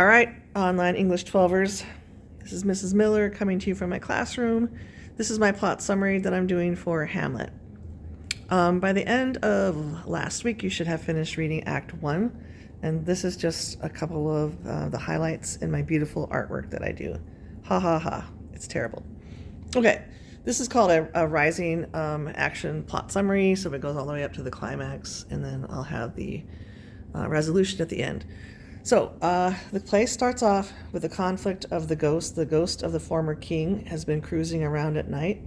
All right, online English 12ers. This is Mrs. Miller coming to you from my classroom. This is my plot summary that I'm doing for Hamlet. By the end of last week, you should have finished reading Act 1, and this is just a couple of the highlights in my beautiful artwork that I do. Ha ha ha, it's terrible. Okay, this is called a rising action plot summary, so it goes all the way up to the climax, and then I'll have the resolution at the end. So, the play starts off with the conflict of the ghost. The ghost of the former king has been cruising around at night.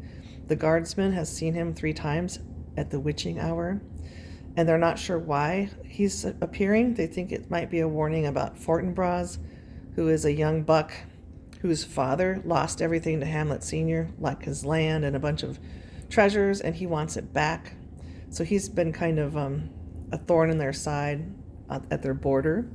The guardsman has seen him 3 times at the witching hour, and they're not sure why he's appearing. They think it might be a warning about Fortinbras, who is a young buck whose father lost everything to Hamlet Sr., like his land and a bunch of treasures, and he wants it back. So he's been kind of a thorn in their side at their border.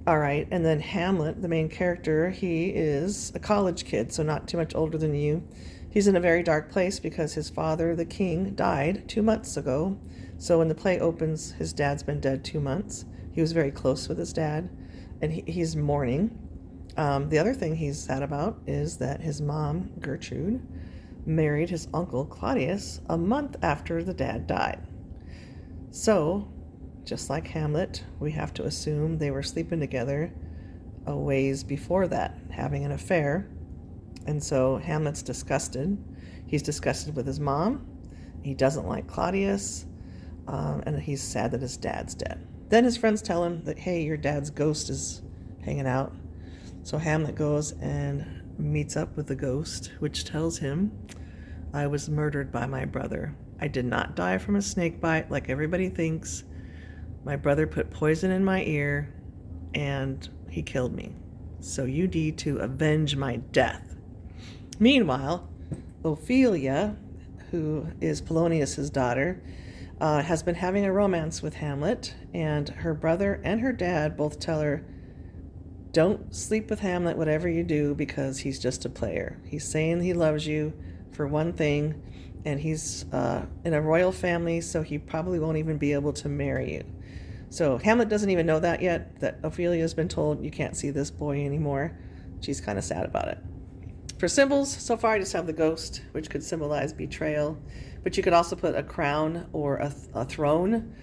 All right, and then Hamlet, the main character, he is a college kid, so not too much older than you. He's in a very dark place because his father, the king, died 2 months ago. So when the play opens, his dad's been dead 2 months. He was very close with his dad, and he's mourning. The other thing he's sad about is that his mom, Gertrude, married his uncle, Claudius, a month after the dad died. So, just like Hamlet, we have to assume they were sleeping together a ways before that, having an affair. And so Hamlet's disgusted. He's disgusted with his mom. He doesn't like Claudius. And he's sad that his dad's dead. Then his friends tell him that, hey, your dad's ghost is hanging out. So Hamlet goes and meets up with the ghost, which tells him, I was murdered by my brother. I did not die from a snake bite like everybody thinks. My brother put poison in my ear, and he killed me. So you need to avenge my death. Meanwhile, Ophelia, who is Polonius's daughter, has been having a romance with Hamlet, and her brother and her dad both tell her, don't sleep with Hamlet, whatever you do, because he's just a player. He's saying he loves you for one thing, and he's in a royal family, so he probably won't even be able to marry you. So Hamlet doesn't even know that yet, that Ophelia's been told you can't see this boy anymore. She's kind of sad about it. For symbols, so far I just have the ghost, which could symbolize betrayal, but you could also put a crown or a throne,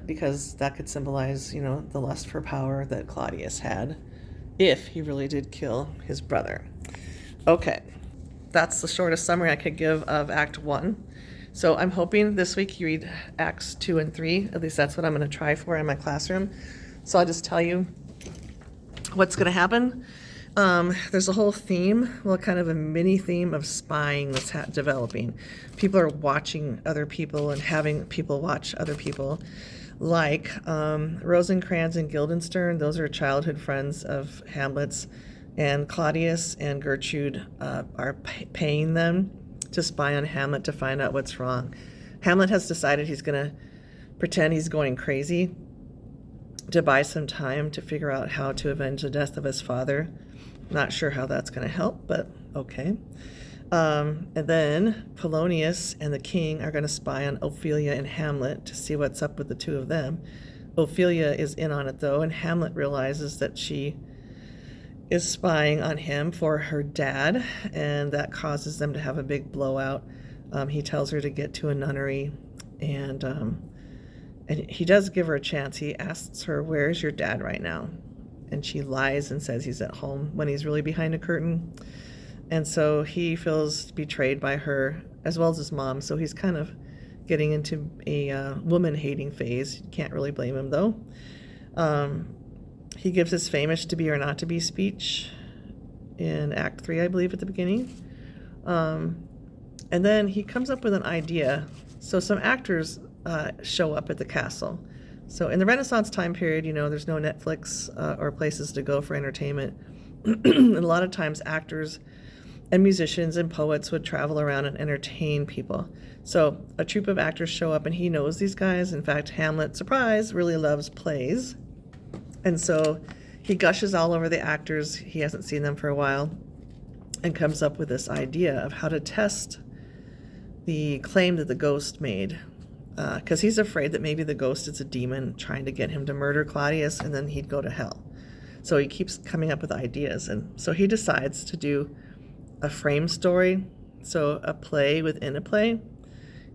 because that could symbolize, the lust for power that Claudius had, if he really did kill his brother. Okay, that's the shortest summary I could give of Act 1. So I'm hoping this week you read Acts 2 and 3. At least that's what I'm going to try for in my classroom. So I'll just tell you what's going to happen. There's a whole theme, kind of a mini theme of spying that's developing. People are watching other people and having people watch other people. Like Rosencrantz and Guildenstern, those are childhood friends of Hamlet's, and Claudius and Gertrude are paying them to spy on Hamlet to find out what's wrong. Hamlet has decided he's going to pretend he's going crazy to buy some time to figure out how to avenge the death of his father. Not sure how that's going to help, but okay. And then Polonius and the king are going to spy on Ophelia and Hamlet to see what's up with the two of them. Ophelia is in on it, though, and Hamlet realizes that she is spying on him for her dad, and that causes them to have a big blowout. He tells her to get to a nunnery, and he does give her a chance. He asks her, where's your dad right now? And she lies and says he's at home when he's really behind a curtain. And so he feels betrayed by her, as well as his mom, so he's kind of getting into a woman-hating phase. You can't really blame him, though. He gives his famous to be or not to be speech in Act 3, I believe, at the beginning. And then he comes up with an idea. So some actors show up at the castle. So in the Renaissance time period, there's no Netflix or places to go for entertainment. And a lot of times actors and musicians and poets would travel around and entertain people. So a troupe of actors show up, and he knows these guys. In fact, Hamlet, surprise, really loves plays. And so he gushes all over the actors. He hasn't seen them for a while, and comes up with this idea of how to test the claim that the ghost made. Because he's afraid that maybe the ghost is a demon trying to get him to murder Claudius, and then he'd go to hell. So he keeps coming up with ideas. And so he decides to do a frame story, so a play within a play.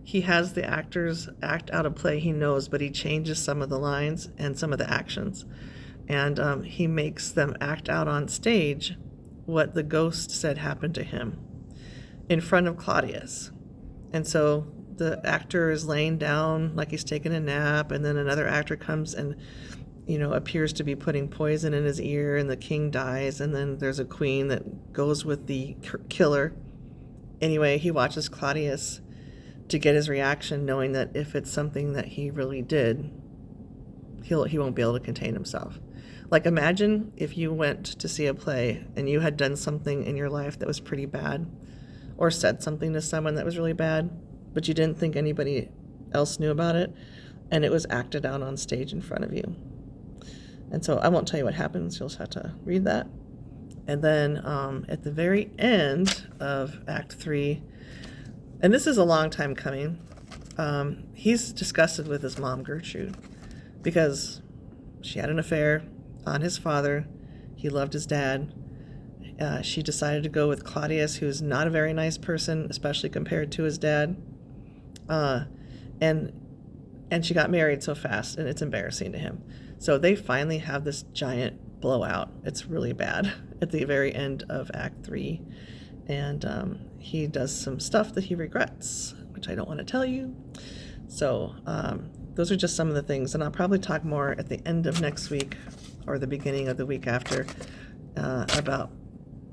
He has the actors act out a play he knows, but he changes some of the lines and some of the actions. And he makes them act out on stage what the ghost said happened to him in front of Claudius. And so the actor is laying down like he's taking a nap, and then another actor comes and, appears to be putting poison in his ear, and the king dies, and then there's a queen that goes with the killer. Anyway, he watches Claudius to get his reaction, knowing that if it's something that he really did, he won't be able to contain himself. Like, imagine if you went to see a play and you had done something in your life that was pretty bad, or said something to someone that was really bad, but you didn't think anybody else knew about it, and it was acted out on stage in front of you. And so I won't tell you what happens. You'll just have to read that. And then at the very end of Act 3, and this is a long time coming, he's disgusted with his mom, Gertrude, because she had an affair on his father. He loved his dad. She decided to go with Claudius, who's not a very nice person, especially compared to his dad. And she got married so fast, and it's embarrassing to him. So they finally have this giant blowout. It's really bad at the very end of Act 3. And he does some stuff that he regrets, which I don't want to tell you. So those are just some of the things. And I'll probably talk more at the end of next week or the beginning of the week after about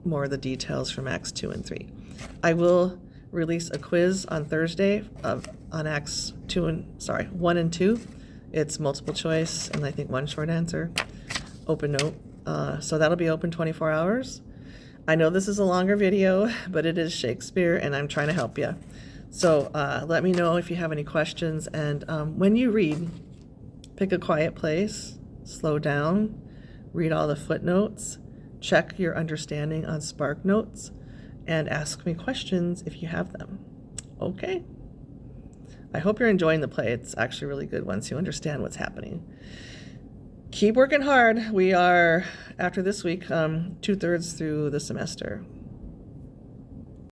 more of the details from Acts 2 and 3. I will release a quiz on Thursday on Acts 1 and 2. It's multiple choice and I think one short answer, open note. So that'll be open 24 hours. I know this is a longer video, but it is Shakespeare and I'm trying to help you. So let me know if you have any questions. And when you read, pick a quiet place, slow down, read all the footnotes, check your understanding on Spark Notes, and ask me questions if you have them. Okay? I hope you're enjoying the play. It's actually really good once you understand what's happening. Keep working hard. We are, after this week, 2/3 through the semester.